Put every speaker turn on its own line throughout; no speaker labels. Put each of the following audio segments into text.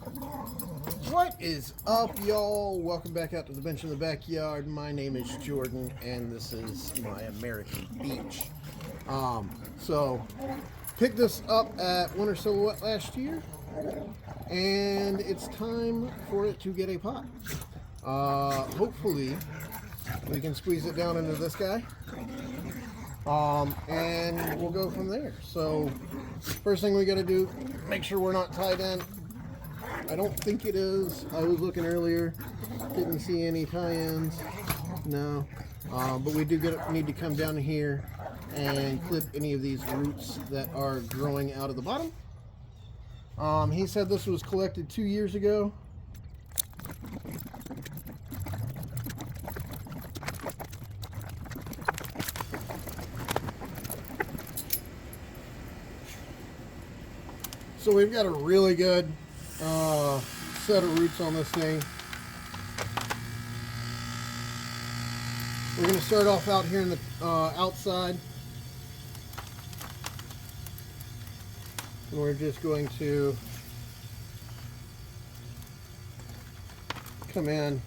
What is up, y'all? Welcome back out to the bench in the backyard. My name is Jordan, and this is my American Beech. So picked this up at Winter Silhouette last year, and it's time for it to get a pot. Hopefully, we can squeeze it down into this guy, and we'll go from there. So first thing we got to do, make sure we're not tied in. I don't think it is. I was looking earlier, didn't see any tie-ins. No, but we do need to come down here and clip any of these roots that are growing out of the bottom. He said this was collected 2 years ago. So we've got a really good set of roots on this thing. We're going to start off out here in the outside. And we're just going to come in .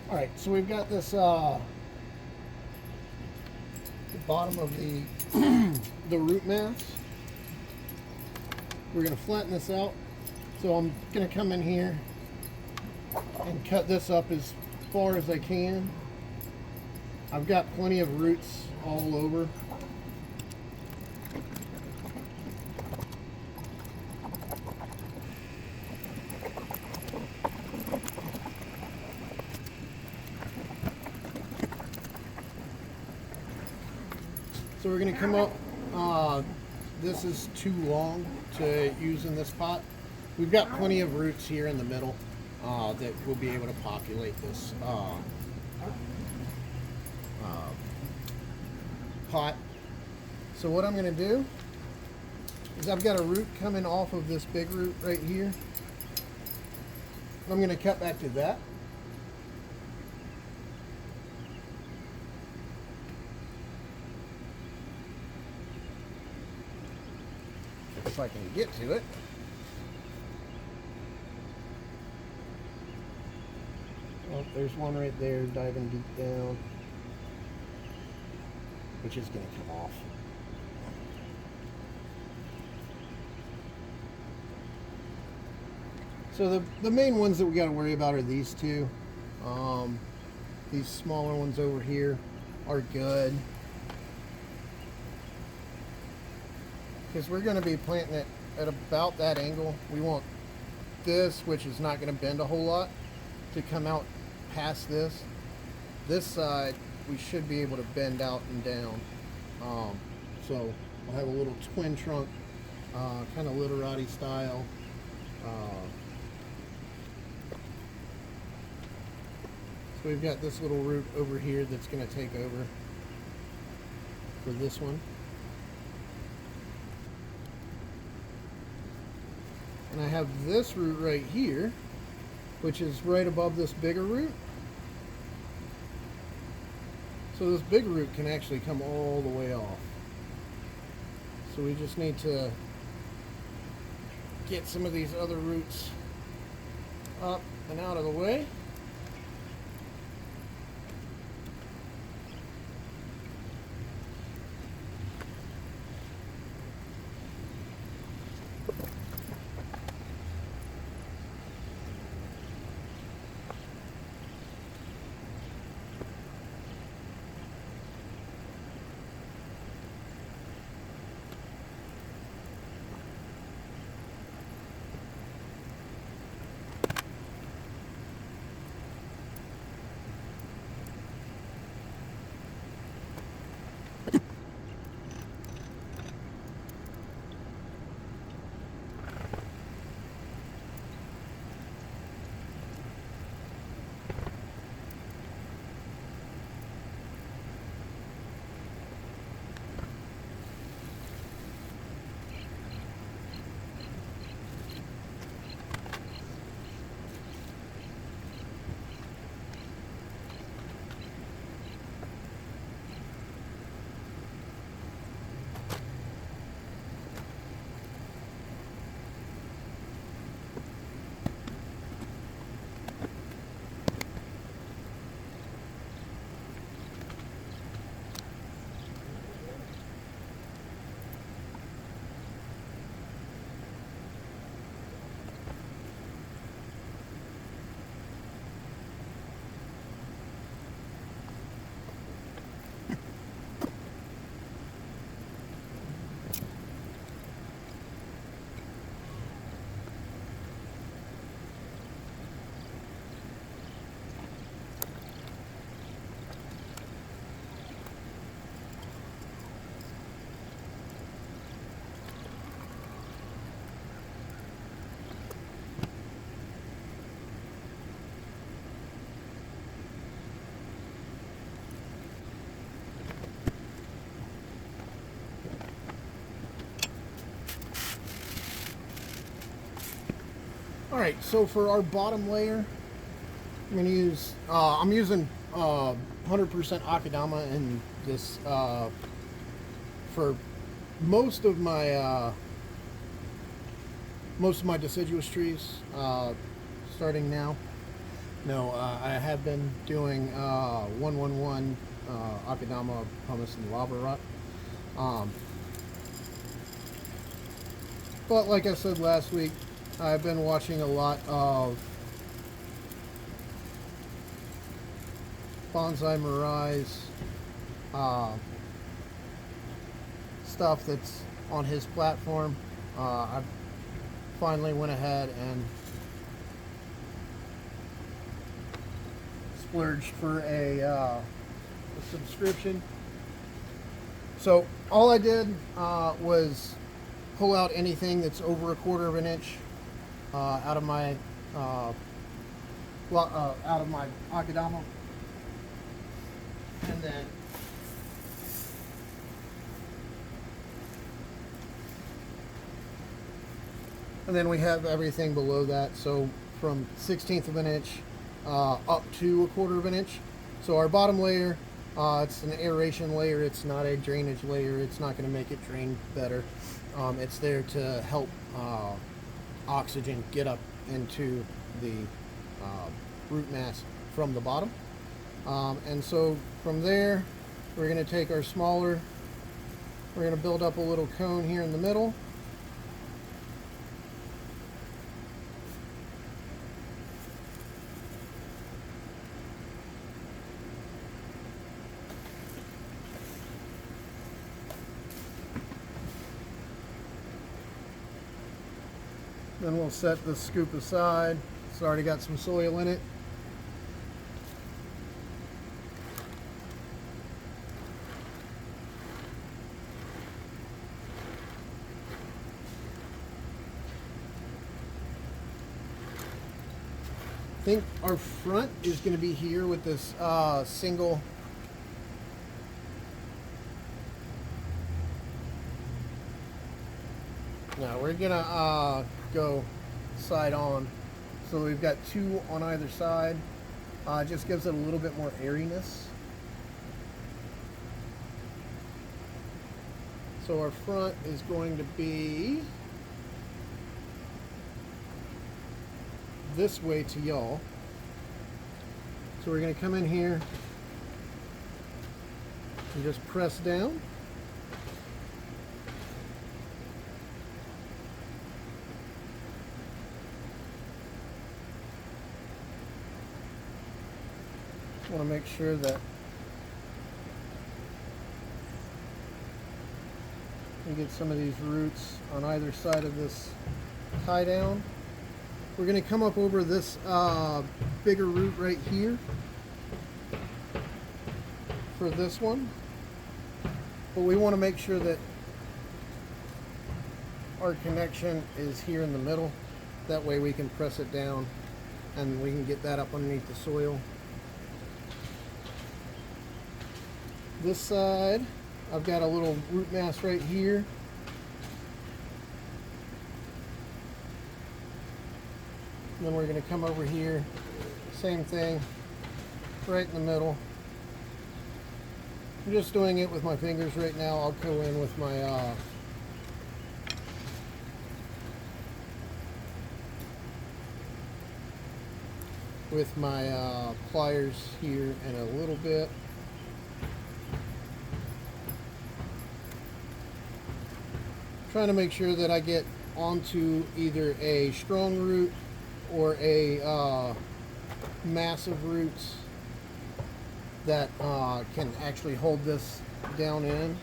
All right, so we've got this the bottom of the the root mass. We're going to flatten this out. So I'm going to come in here and cut this up as far as I can. I've got plenty of roots all over. So we're going to come up, this is too long to use in this pot. We've got plenty of roots here in the middle that will be able to populate this pot. So what I'm going to do is I've got a root coming off of this big root right here. I'm going to cut back to that. If I can get to it. Oh, there's one right there diving deep down, which is going to come off. So the main ones that we got to worry about are these two. These smaller ones over here are good. because we're going to be planting it at about that angle. We want this, which is not going to bend a whole lot, to come out past this. This side we should be able to bend out and down. So we'll have a little twin trunk, kind of Literati style. So we've got this little root over here that's going to take over for this one. And I have this root right here, which is right above this bigger root. So this big root can actually come all the way off. So we just need to get some of these other roots up and out of the way. All right, so for our bottom layer, I'm going to use, I'm using 100% Akadama in this for most of my deciduous trees, starting now. No, I have been doing 111 Akadama, pumice, and lava rot. But like I said last week, I've been watching a lot of Bonsai Mirai's stuff that's on his platform. I finally went ahead and splurged for a subscription. So all I did was pull out anything that's over 1/4 of an inch out of my Akadama, and then we have everything below that. So from 1/16 of an inch up to 1/4 of an inch. So our bottom layer, it's an aeration layer. It's not a drainage layer. It's not going to make it drain better. It's there to help oxygen get up into the root mass from the bottom. And so from there, we're going to take our smaller, we're going to build up a little cone here in the middle. Then we'll set the scoop aside. It's already got some soil in it. I think our front is going to be here with this single now we're gonna go side on, so we've got two on either side. It just gives it a little bit more airiness. So our front is going to be this way to y'all. So we're going to come in here and just press down. Want to make sure that we get some of these roots on either side of this tie down. We're going to come up over this bigger root right here for this one, but we want to make sure that our connection is here in the middle. That way we can press it down and we can get that up underneath the soil. This side, I've got a little root mass right here. And then we're going to come over here, same thing, right in the middle. I'm just doing it with my fingers right now. I'll go in with my pliers here in a little bit. Trying to make sure that I get onto either a strong root or a massive roots that can actually hold this down in.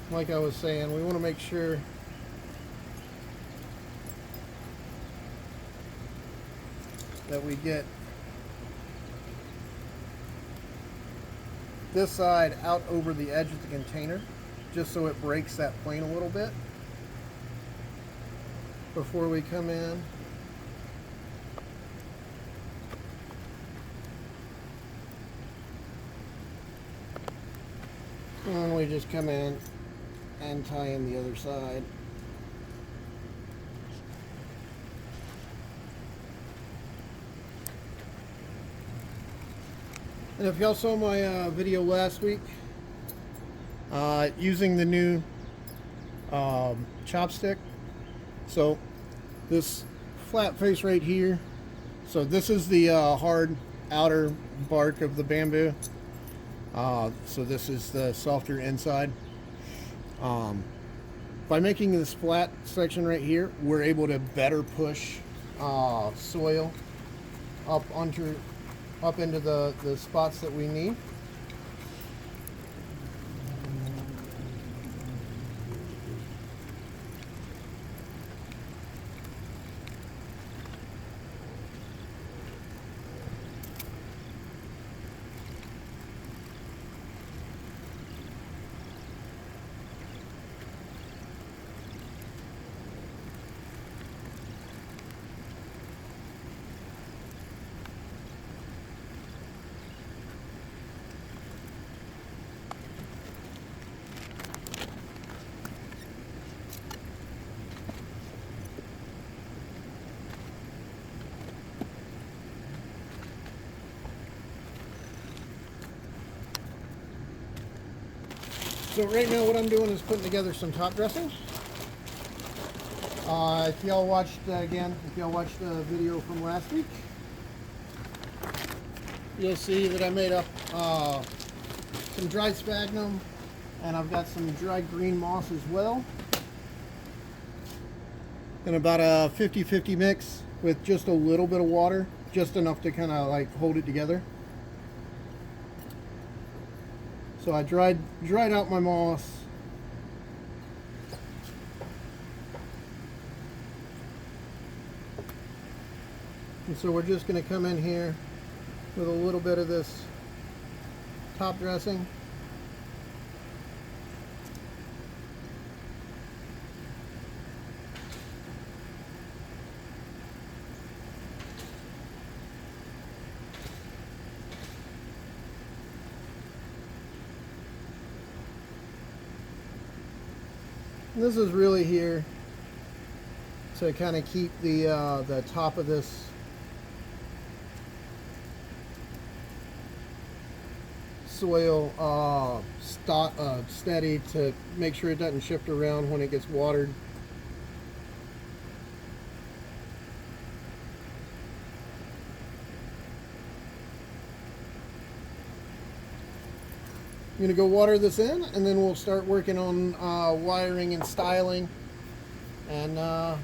Like I was saying, we want to make sure that we get this side out over the edge of the container, just so it breaks that plane a little bit before we come in. And then we just come in and tie in the other side. And if y'all saw my video last week, using the new chopstick, so this flat face right here, so this is the hard outer bark of the bamboo, so this is the softer inside. By making this flat section right here, we're able to better push soil up into the spots that we need. So right now what I'm doing is putting together some top dressings. If y'all watched, if y'all watched the video from last week, you'll see that I made up some dried sphagnum, and I've got some dried green moss as well. And about a 50-50 mix with just a little bit of water, just enough to kind of like hold it together. So I dried out my moss. And so we're just going to come in here with a little bit of this top dressing. And this is really here to kind of keep the top of this soil steady, to make sure it doesn't shift around when it gets watered. I'm going to go water this in, and then we'll start working on wiring and styling. And yeah.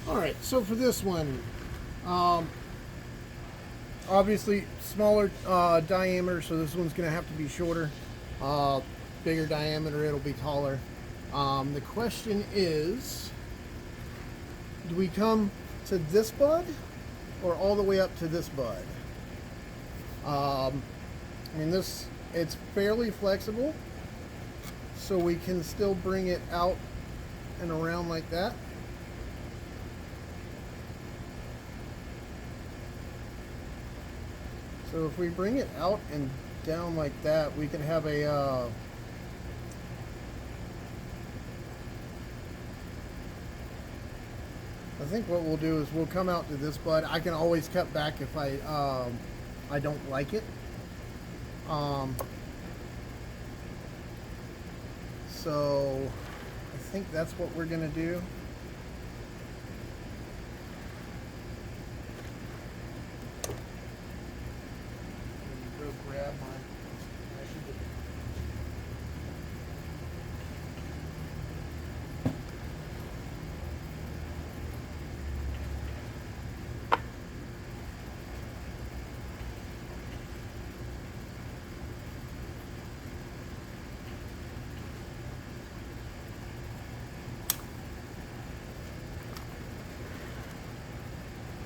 Alright, so for this one, obviously smaller diameter, so this one's going to have to be shorter. Bigger diameter, it'll be taller. The question is, do we come to this bud or all the way up to this bud? I mean, it's fairly flexible, so we can still bring it out and around like that. So if we bring it out and down like that, we can have a I think what we'll do is we'll come out to this bud. I can always cut back if I don't like it. So I think that's what we're gonna do. Go grab my.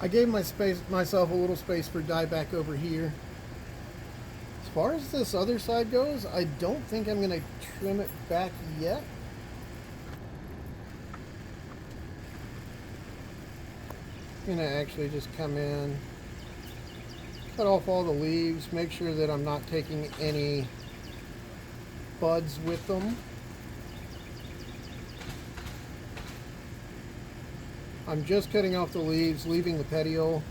I gave myself a little space for dieback over here. As far as this other side goes, I don't think I'm going to trim it back yet. I'm going to actually just come in, cut off all the leaves, make sure that I'm not taking any buds with them. I'm just cutting off the leaves, leaving the petiole.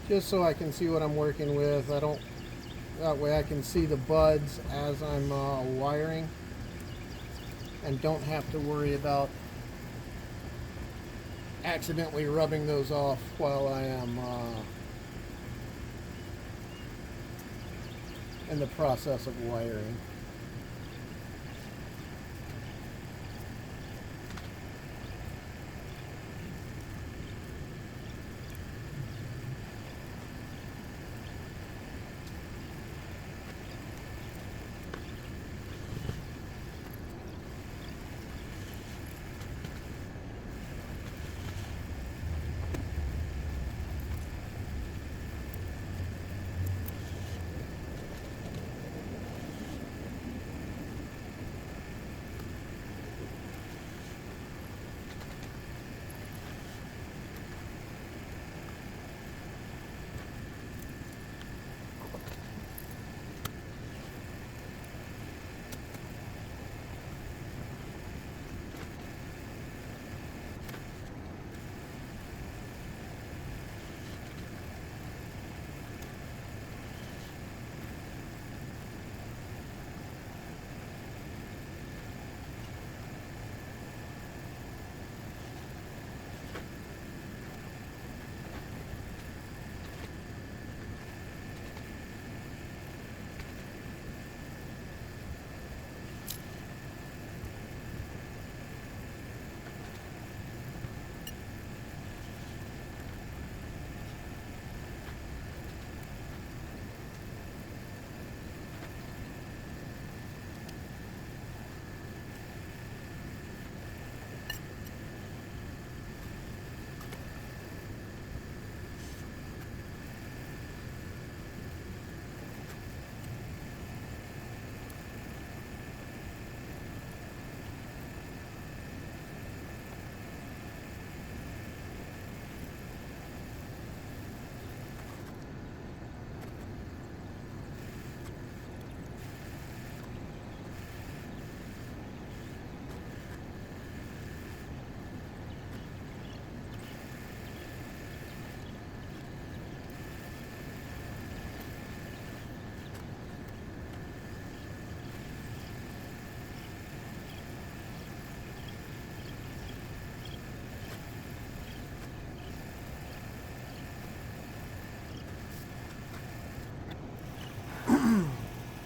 Just so I can see what I'm working with. That way I can see the buds as I'm wiring, and don't have to worry about accidentally rubbing those off while I am in the process of wiring.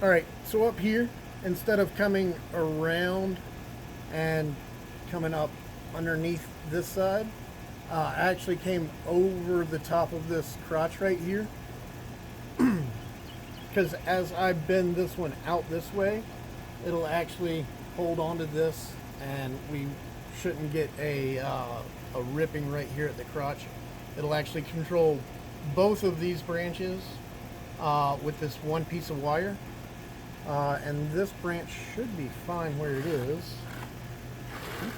All right, so up here, instead of coming around and coming up underneath this side, I actually came over the top of this crotch right here, because as I bend this one out this way, it'll actually hold onto this, and we shouldn't get a ripping right here at the crotch. It'll actually control both of these branches with this one piece of wire, and this branch should be fine where it is. Oops.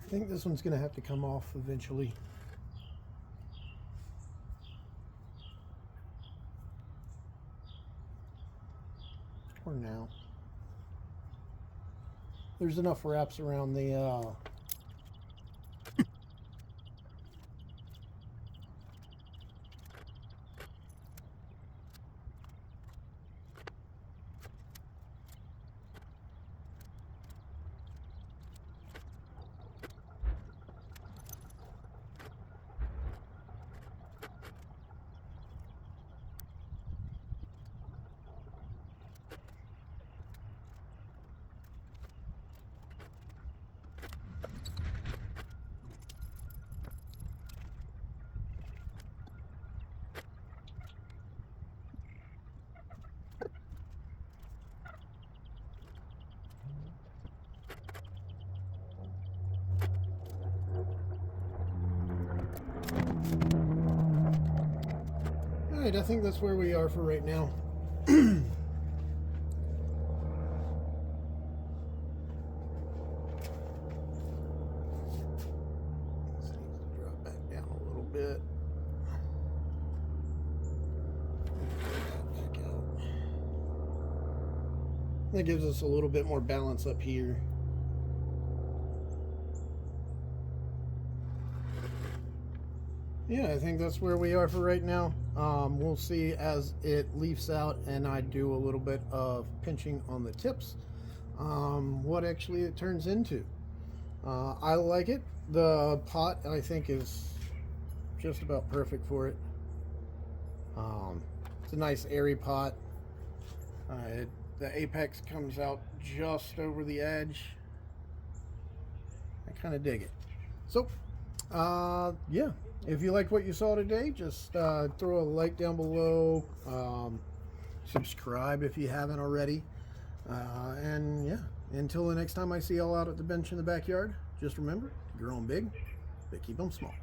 I think this one's going to have to come off eventually. Or now. There's enough wraps around the Alright, I think that's where we are for right now. That gives us a little bit more balance up here. Yeah, I think that's where we are for right now. We'll see as it leafs out and I do a little bit of pinching on the tips, what actually it turns into. I like it. The pot, I think, is just about perfect for it. It's a nice airy pot. The apex comes out just over the edge. I kind of dig it. So, yeah. If you like what you saw today, just throw a like down below. Subscribe if you haven't already. And yeah, until the next time I see y'all out at the bench in the backyard, just remember, grow 'em big, but keep them small.